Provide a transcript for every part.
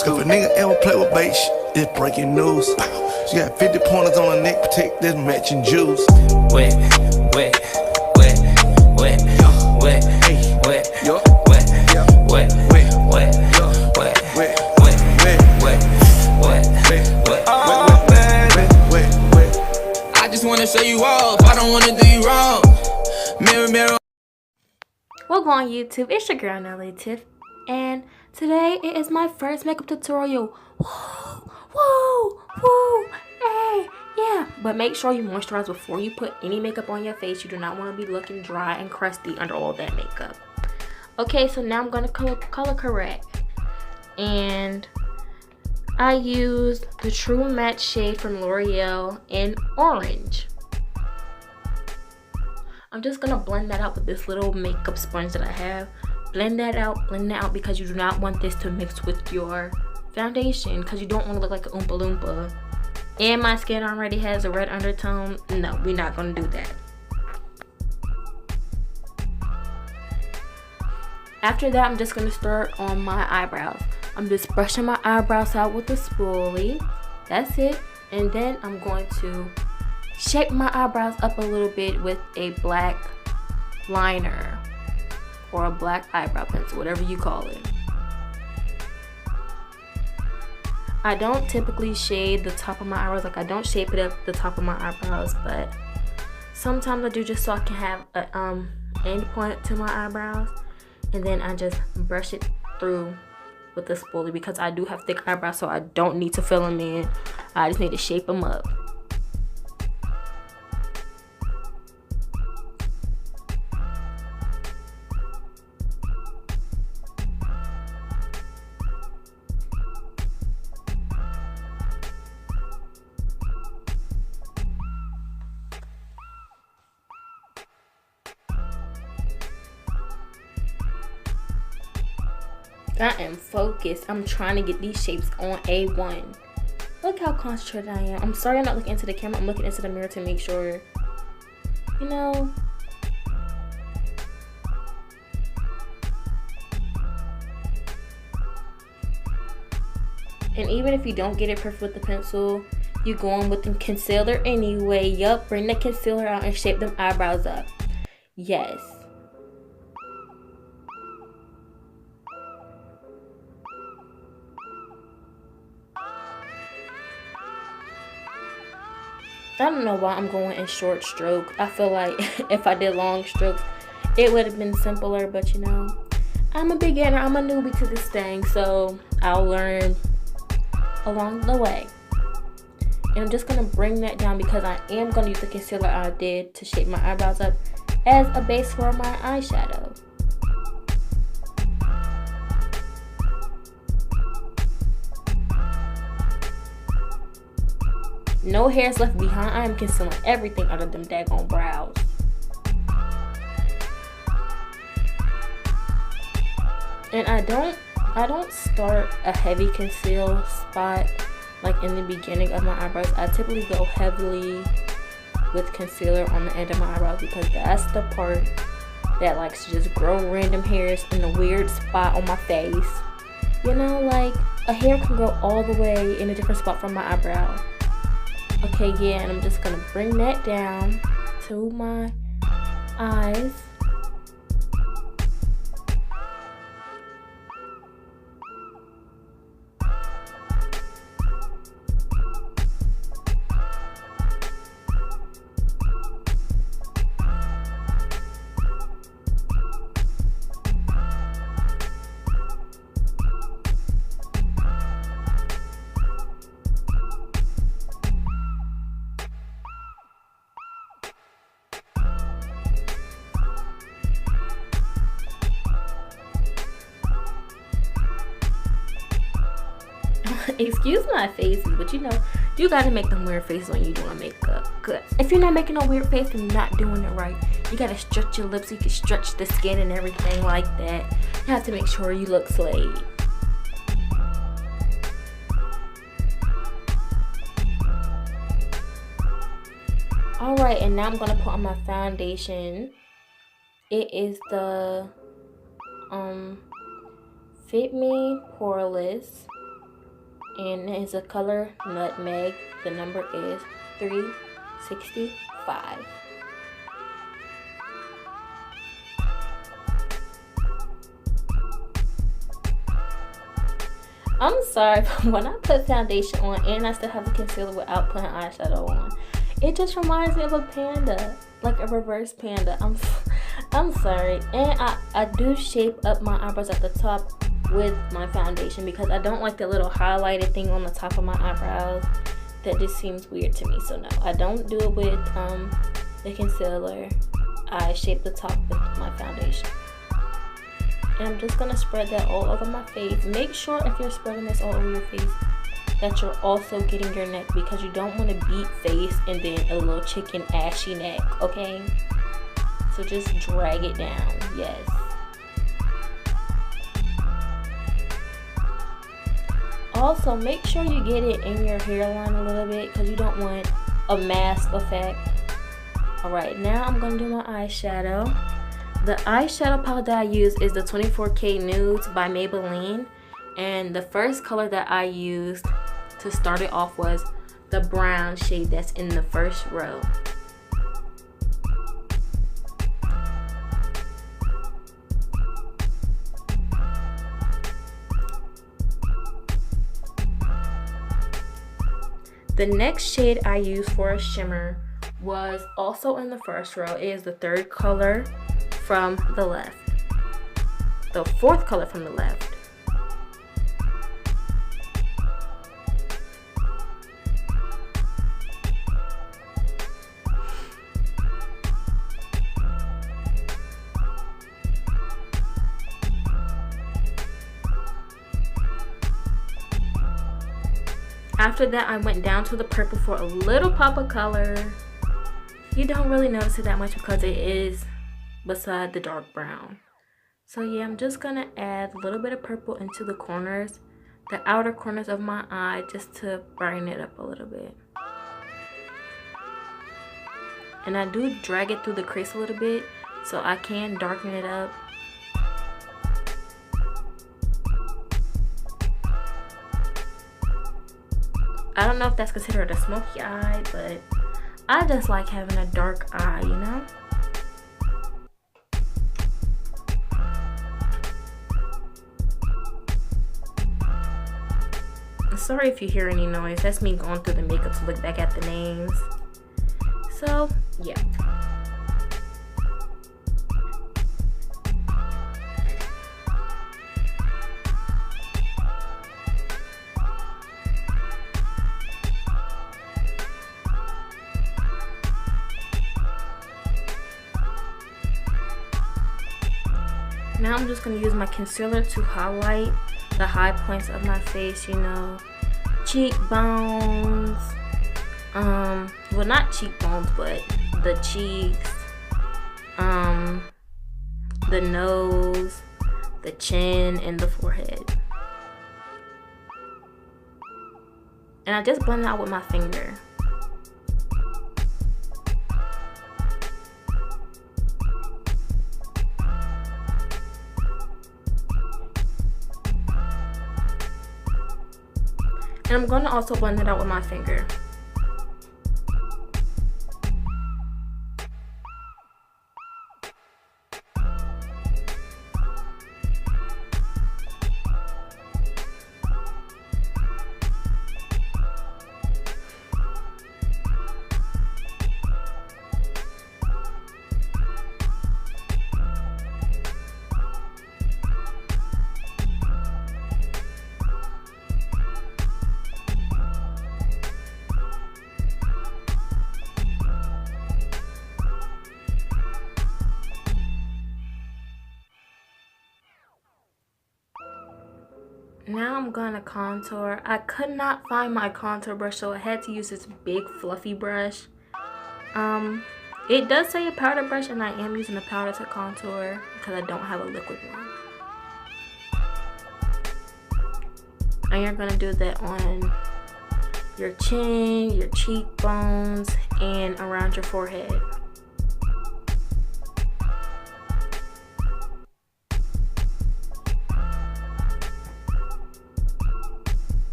If a nigga ever play with bait, it's breaking news. She got 50 pointers on her neck, protect this matching juice. Wet, wet, wet, wet, wet, Hey, wet, yo, wet, yeah, wet, wet, wet, yo, wet, wet, wet, wet, wet, wet, wet, wet. oh, wet. I just wanna show you off. I don't wanna do you wrong. Mirror, mirror. Welcome on YouTube, it's your girl Nelly Tiff, and today it is my first makeup tutorial. Whoa, whoa, whoa, hey, yeah. But make sure you moisturize before you put any makeup on your face. You do not want to be looking dry and crusty under all that makeup. Okay, so now I'm gonna color correct, and I used the True Matte shade from L'Oreal in orange. I'm just gonna blend that out with this little makeup sponge that I have. Blend that out because you do not want this to mix with your foundation, because you don't want to look like an Oompa Loompa. And my skin already has a red undertone. No, we're not gonna do that. After that, I'm just gonna start on my eyebrows. I'm just brushing my eyebrows out with a spoolie. That's it. And then I'm going to shape my eyebrows up a little bit with a black liner or a black eyebrow pencil, whatever you call it. I don't typically shade the top of my eyebrows, like I don't shape it up the top of my eyebrows, but sometimes I do, just so I can have a end point to my eyebrows, and then I just brush it through with the spoolie because I do have thick eyebrows, so I don't need to fill them in. I just need to shape them up. I am focused. I'm trying to get these shapes on A1. Look how concentrated I am. I'm sorry I'm not looking into the camera. I'm looking into the mirror to make sure, you know. And even if you don't get it perfect with the pencil, you go on with the concealer anyway. Yup, bring the concealer out and shape them eyebrows up. Yes. I don't know why I'm going in short stroke. I feel like if I did long strokes, it would have been simpler, but you know, I'm a beginner, I'm a newbie to this thing, so I'll learn along the way. And I'm just gonna bring that down because I am gonna use the concealer I did to shape my eyebrows up as a base for my eyeshadow. No hairs left behind. I am concealing everything out of them daggone brows. And I don't start a heavy conceal spot like in the beginning of my eyebrows. I typically go heavily with concealer on the end of my eyebrows because that's the part that likes to just grow random hairs in a weird spot on my face. You know, like a hair can grow all the way in a different spot from my eyebrow. Okay, yeah, and I'm just gonna bring that down to my eyes. Excuse my faces, but you know, you gotta make them weird faces when you're doing makeup. Cause if you're not making a weird face and not doing it right, you gotta stretch your lips so you can stretch the skin and everything like that. You have to make sure you look slayed. Alright, and now I'm gonna put on my foundation. It is the Fit Me Poreless and it's a color Nutmeg. The number is 365. I'm sorry, but when I put foundation on and I still have the concealer without putting eyeshadow on, it just reminds me of a panda, like a reverse panda. I'm sorry. And I do shape up my eyebrows at the top with my foundation because I don't like the little highlighted thing on the top of my eyebrows. That just seems weird to me. So no, I don't do it with the concealer. I shape the top with my foundation. And I'm just gonna spread that all over my face. Make sure if you're spreading this all over your face that you're also getting your neck, because you don't want to beat face and then a little chicken ashy neck, okay? So just drag it down, yes. Also, make sure you get it in your hairline a little bit because you don't want a mask effect. Alright, now I'm gonna do my eyeshadow. The eyeshadow palette that I use is the 24K Nudes by Maybelline. And the first color that I used to start it off was the brown shade that's in the first row. The next shade I used for a shimmer was also in the first row. It is the third color from the left. The fourth color from the left. After that, I went down to the purple for a little pop of color. You don't really notice it that much because it is beside the dark brown. So yeah, I'm just gonna add a little bit of purple into the corners, the outer corners of my eye, just to brighten it up a little bit. And I do drag it through the crease a little bit so I can darken it up. I don't know if that's considered a smoky eye, but I just like having a dark eye, you know? Sorry if you hear any noise. That's me going through the makeup to look back at the names. So, yeah. Now I'm just going to use my concealer to highlight the high points of my face, you know, cheekbones, well, not cheekbones, but the cheeks, the nose, the chin, and the forehead. And I just blend it out with my finger. And I'm going to also blend it out with my finger. Now I'm gonna contour. I could not find my contour brush, so I had to use this big fluffy brush. It does say a powder brush, and I am using a powder to contour because I don't have a liquid one. And you're gonna do that on your chin, your cheekbones, and around your forehead.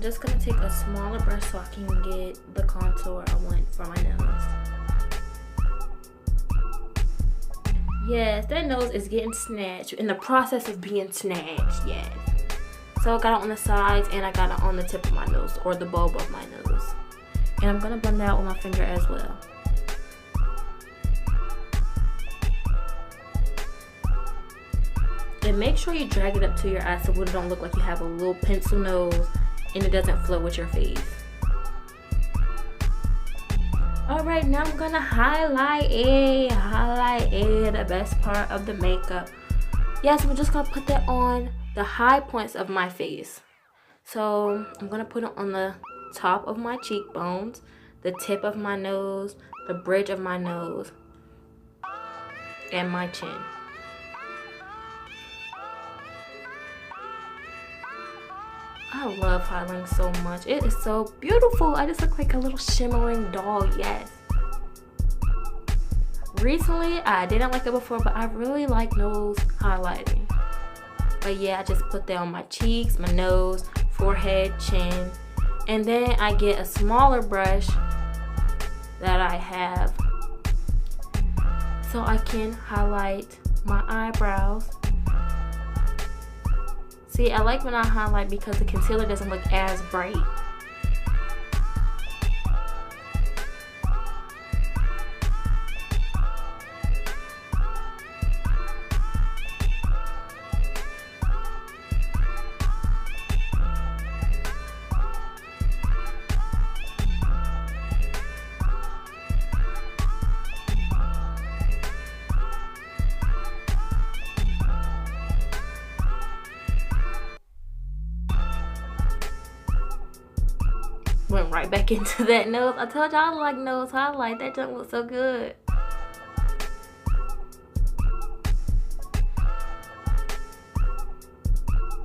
just gonna take a smaller brush so I can get the contour I want for my nose. Yes, that nose is getting snatched, in the process of being snatched, yes. So I got it on the sides and I got it on the tip of my nose, or the bulb of my nose. And I'm gonna blend that out with my finger as well. And make sure you drag it up to your eyes so it don't look like you have a little pencil nose and it doesn't flow with your face. Alright, now I'm gonna highlight it, the best part of the makeup. Yes, we're just gonna put that on the high points of my face. So I'm gonna put it on the top of my cheekbones, the tip of my nose, the bridge of my nose, and my chin. I love highlighting so much. It is so beautiful. I just look like a little shimmering doll, yes. Recently, I didn't like it before, but I really like nose highlighting. But yeah, I just put that on my cheeks, my nose, forehead, chin. And then I get a smaller brush that I have so I can highlight my eyebrows. See, I like when I highlight because the concealer doesn't look as bright. Went right back into that nose. I told y'all I like nose highlight. That don't look so good.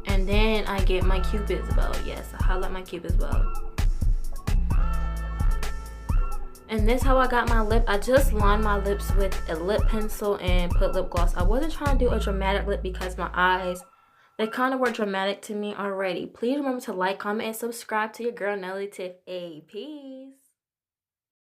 And then I get my Cupid's bow. Yes, I highlight my Cupid's bow. And this is how I got my lip. I just lined my lips with a lip pencil and put lip gloss. I wasn't trying to do a dramatic lip because my eyes, they kind of were dramatic to me already. Please remember to like, comment, and subscribe to your girl Nelly Tiff. Peace.